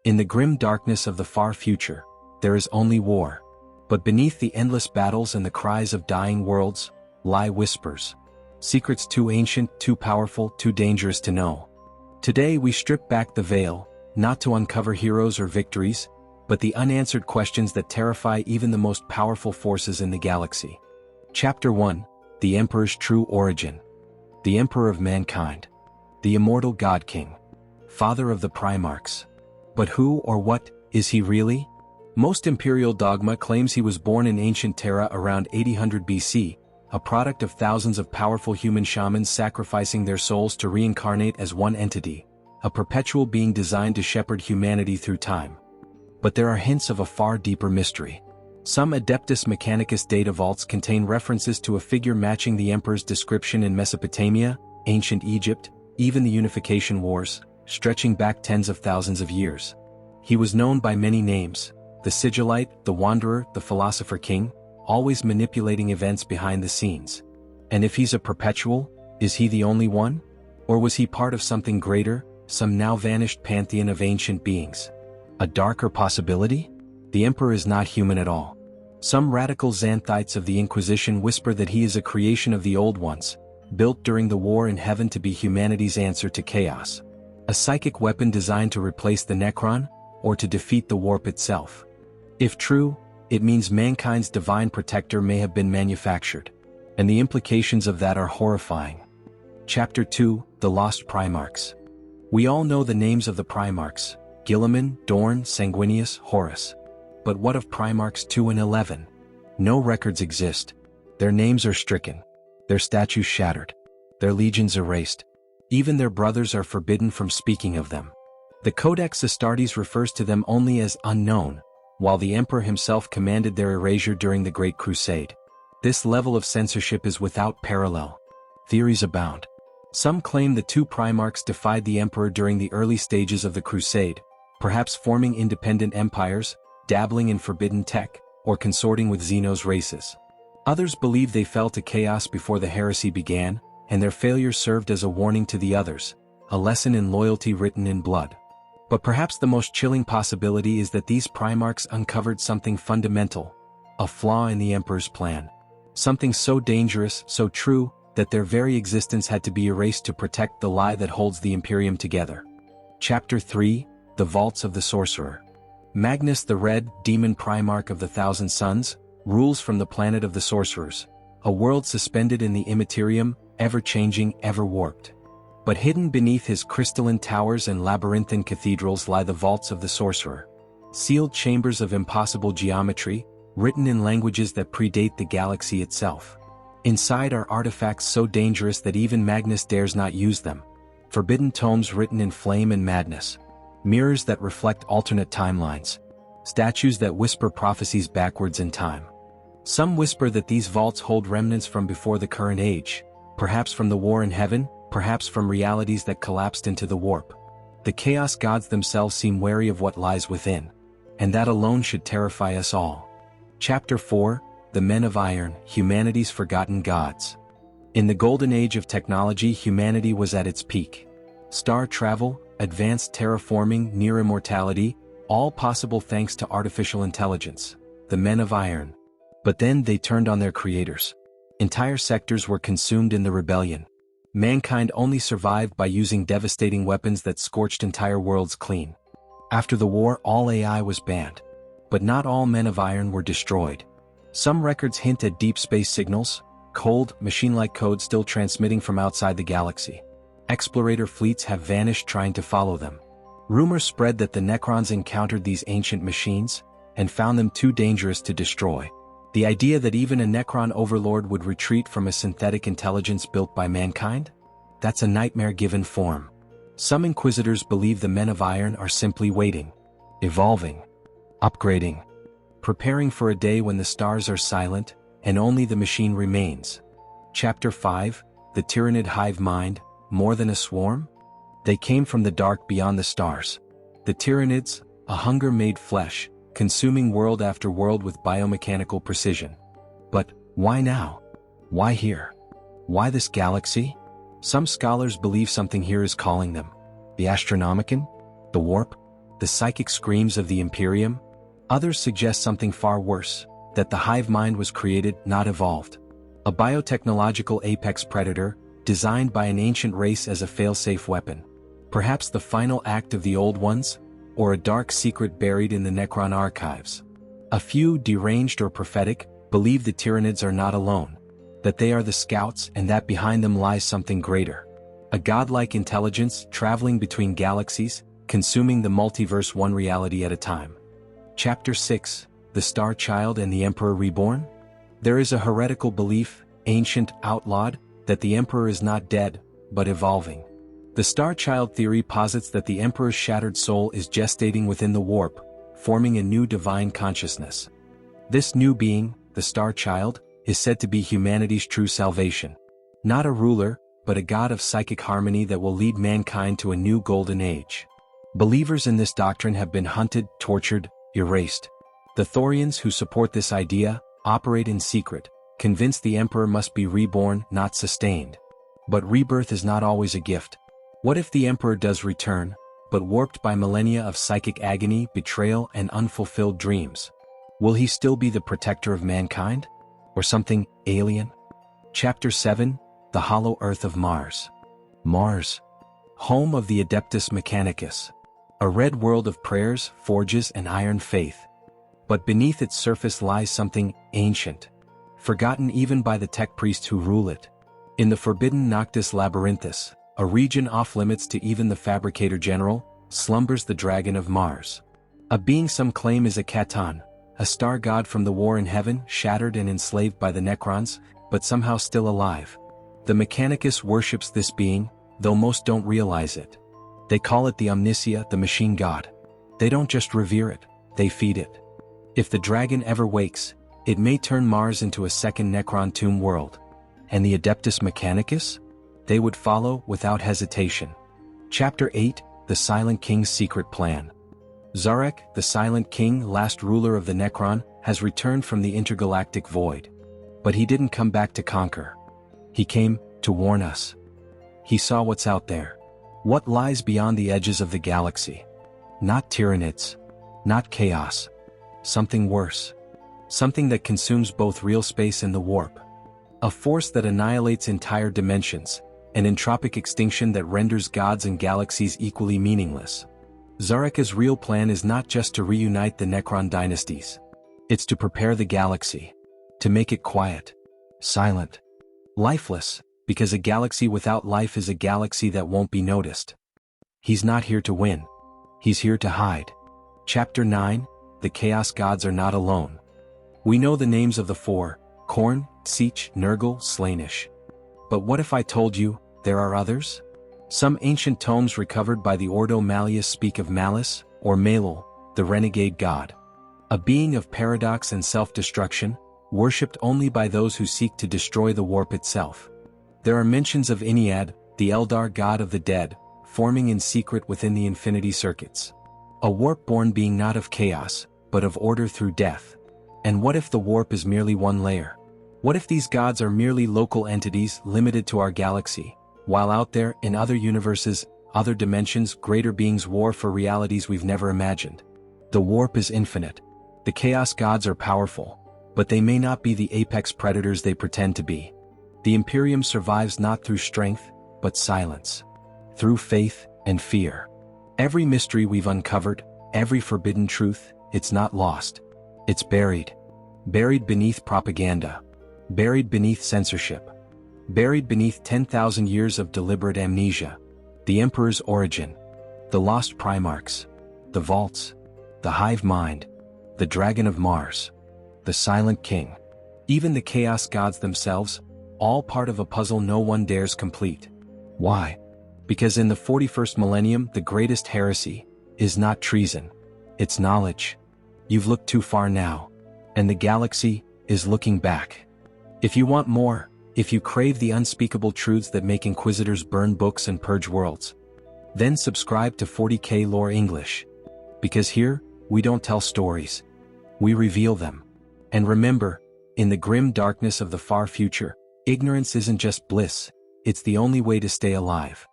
In the grim darkness of the far future, there is only war. But beneath the endless battles and the cries of dying worlds, lie whispers. Secrets too ancient, too powerful, too dangerous to know. Today we strip back the veil, not to uncover heroes or victories, but the unanswered questions that terrify even the most powerful forces in the galaxy. Chapter 1: The Emperor's True Origin. The Emperor of Mankind. The immortal God King. Father of the Primarchs. But who or what is he really? Most imperial dogma claims he was born in ancient Terra around 800 BC, a product of thousands of powerful human shamans sacrificing their souls to reincarnate as one entity, a perpetual being designed to shepherd humanity through time. But there are hints of a far deeper mystery. Some Adeptus Mechanicus data vaults contain references to a figure matching the emperor's description in Mesopotamia, ancient Egypt, even the Unification Wars, stretching back tens of thousands of years. He was known by many names: the Sigillite, the Wanderer, the Philosopher King, always manipulating events behind the scenes. And if he's a perpetual, is he the only one? Or was he part of something greater, some now vanished pantheon of ancient beings? A darker possibility? The Emperor is not human at all. Some radical Xanthites of the Inquisition whisper that he is a creation of the Old Ones, built during the war in heaven to be humanity's answer to chaos. A psychic weapon designed to replace the Necron, or to defeat the warp itself. If true, it means mankind's divine protector may have been manufactured. And the implications of that are horrifying. Chapter 2: The Lost Primarchs. We all know the names of the Primarchs: Guilliman, Dorn, Sanguinius, Horus. But what of Primarchs 2 and 11? No records exist. Their names are stricken. Their statues shattered. Their legions erased. Even their brothers are forbidden from speaking of them. The Codex Astartes refers to them only as unknown, while the Emperor himself commanded their erasure during the Great Crusade. This level of censorship is without parallel. Theories abound. Some claim the two Primarchs defied the Emperor during the early stages of the Crusade, perhaps forming independent empires, dabbling in forbidden tech, or consorting with Xenos races. Others believe they fell to chaos before the heresy began, and their failure served as a warning to the others, a lesson in loyalty written in blood. But perhaps the most chilling possibility is that these Primarchs uncovered something fundamental, a flaw in the Emperor's plan. Something so dangerous, so true, that their very existence had to be erased to protect the lie that holds the Imperium together. Chapter 3: The Vaults of the Sorcerer. Magnus the Red, demon Primarch of the Thousand Suns, rules from the planet of the Sorcerers, a world suspended in the immaterium, ever-changing, ever-warped. But hidden beneath his crystalline towers and labyrinthine cathedrals lie the Vaults of the Sorcerer. Sealed chambers of impossible geometry, written in languages that predate the galaxy itself. Inside are artifacts so dangerous that even Magnus dares not use them. Forbidden tomes written in flame and madness. Mirrors that reflect alternate timelines. Statues that whisper prophecies backwards in time. Some whisper that these vaults hold remnants from before the current age, perhaps from the war in heaven, perhaps from realities that collapsed into the warp. The chaos gods themselves seem wary of what lies within. And that alone should terrify us all. Chapter 4: The Men of Iron, Humanity's Forgotten Gods. In the golden age of technology, humanity was at its peak. Star travel, advanced terraforming, near immortality, all possible thanks to artificial intelligence. The Men of Iron. But then they turned on their creators. Entire sectors were consumed in the rebellion. Mankind only survived by using devastating weapons that scorched entire worlds clean. After the war, all AI was banned. But not all Men of Iron were destroyed. Some records hint at deep space signals, cold, machine-like code still transmitting from outside the galaxy. Explorator fleets have vanished trying to follow them. Rumors spread that the Necrons encountered these ancient machines, and found them too dangerous to destroy. The idea that even a Necron overlord would retreat from a synthetic intelligence built by mankind? That's a nightmare given form. Some Inquisitors believe the Men of Iron are simply waiting, evolving, upgrading, preparing for a day when the stars are silent, and only the machine remains. Chapter 5: The Tyranid Hive Mind, More Than a Swarm? They came from the dark beyond the stars. The Tyranids, a hunger made flesh, consuming world after world with biomechanical precision. But why now? Why here? Why this galaxy? Some scholars believe something here is calling them. The Astronomicon? The warp? the psychic screams of the Imperium? Others suggest something far worse, that the hive mind was created, not evolved. A biotechnological apex predator, designed by an ancient race as a fail-safe weapon. Perhaps the final act of the Old Ones? Or a dark secret buried in the Necron archives? A few, deranged or prophetic, believe the Tyranids are not alone, that they are the scouts and that behind them lies something greater. A godlike intelligence traveling between galaxies, consuming the multiverse one reality at a time. Chapter 6, The Star Child and the Emperor Reborn? There is a heretical belief, ancient, outlawed, that the Emperor is not dead, but evolving. The Star Child theory posits that the Emperor's shattered soul is gestating within the warp, forming a new divine consciousness. This new being, the Star Child, is said to be humanity's true salvation. Not a ruler, but a god of psychic harmony that will lead mankind to a new golden age. Believers in this doctrine have been hunted, tortured, erased. The Thorians who support this idea operate in secret, convinced the Emperor must be reborn, not sustained. But rebirth is not always a gift. What if the Emperor does return, but warped by millennia of psychic agony, betrayal, and unfulfilled dreams? Will he still be the protector of mankind? Or something alien? Chapter 7, The Hollow Earth of Mars. Mars, home of the Adeptus Mechanicus. A red world of prayers, forges, and iron faith. But beneath its surface lies something ancient, forgotten even by the tech priests who rule it. In the forbidden Noctis Labyrinthus, a region off-limits to even the Fabricator General, slumbers the Dragon of Mars. A being some claim is a Katon, a star god from the war in heaven, shattered and enslaved by the Necrons, but somehow still alive. The Mechanicus worships this being, though most don't realize it. They call it the Omnisia, the machine god. They don't just revere it, they feed it. If the dragon ever wakes, it may turn Mars into a second Necron tomb world. And the Adeptus Mechanicus? They would follow without hesitation. Chapter 8, The Silent King's Secret Plan. Zarek, the Silent King, last ruler of the Necron, has returned from the intergalactic void. But he didn't come back to conquer. He came to warn us. He saw what's out there. What lies beyond the edges of the galaxy. Not Tyranids. Not chaos. Something worse. Something that consumes both real space and the warp. A force that annihilates entire dimensions, an entropic extinction that renders gods and galaxies equally meaningless. Zareka's real plan is not just to reunite the Necron dynasties. It's to prepare the galaxy. To make it quiet. Silent. Lifeless, because a galaxy without life is a galaxy that won't be noticed. He's not here to win. He's here to hide. Chapter 9, The Chaos Gods Are Not Alone. We know the names of the four: Khorne, Sietch, Nurgle, Slaanesh. But what if I told you, there are others? Some ancient tomes recovered by the Ordo Malleus speak of Malice, or Malol, the renegade god. A being of paradox and self-destruction, worshipped only by those who seek to destroy the warp itself. There are mentions of Ennead, the Eldar god of the dead, forming in secret within the infinity circuits. A warp-born being not of chaos, but of order through death. And what if the warp is merely one layer? What if these gods are merely local entities limited to our galaxy, while out there, in other universes, other dimensions, greater beings war for realities we've never imagined? The warp is infinite. The chaos gods are powerful, but they may not be the apex predators they pretend to be. The Imperium survives not through strength, but silence. Through faith and fear. Every mystery we've uncovered, every forbidden truth, it's not lost. It's buried. Buried beneath propaganda. Buried beneath censorship. Buried beneath 10,000 years of deliberate amnesia. The Emperor's origin. The Lost Primarchs. The Vaults. The Hive Mind. The Dragon of Mars. The Silent King. Even the Chaos Gods themselves, all part of a puzzle no one dares complete. Why? Because in the 41st Millennium the greatest heresy is not treason. It's knowledge. You've looked too far now. And the galaxy is looking back. If you want more, if you crave the unspeakable truths that make inquisitors burn books and purge worlds, then subscribe to 40K Lore English. Because here, we don't tell stories. We reveal them. And remember, in the grim darkness of the far future, ignorance isn't just bliss, it's the only way to stay alive.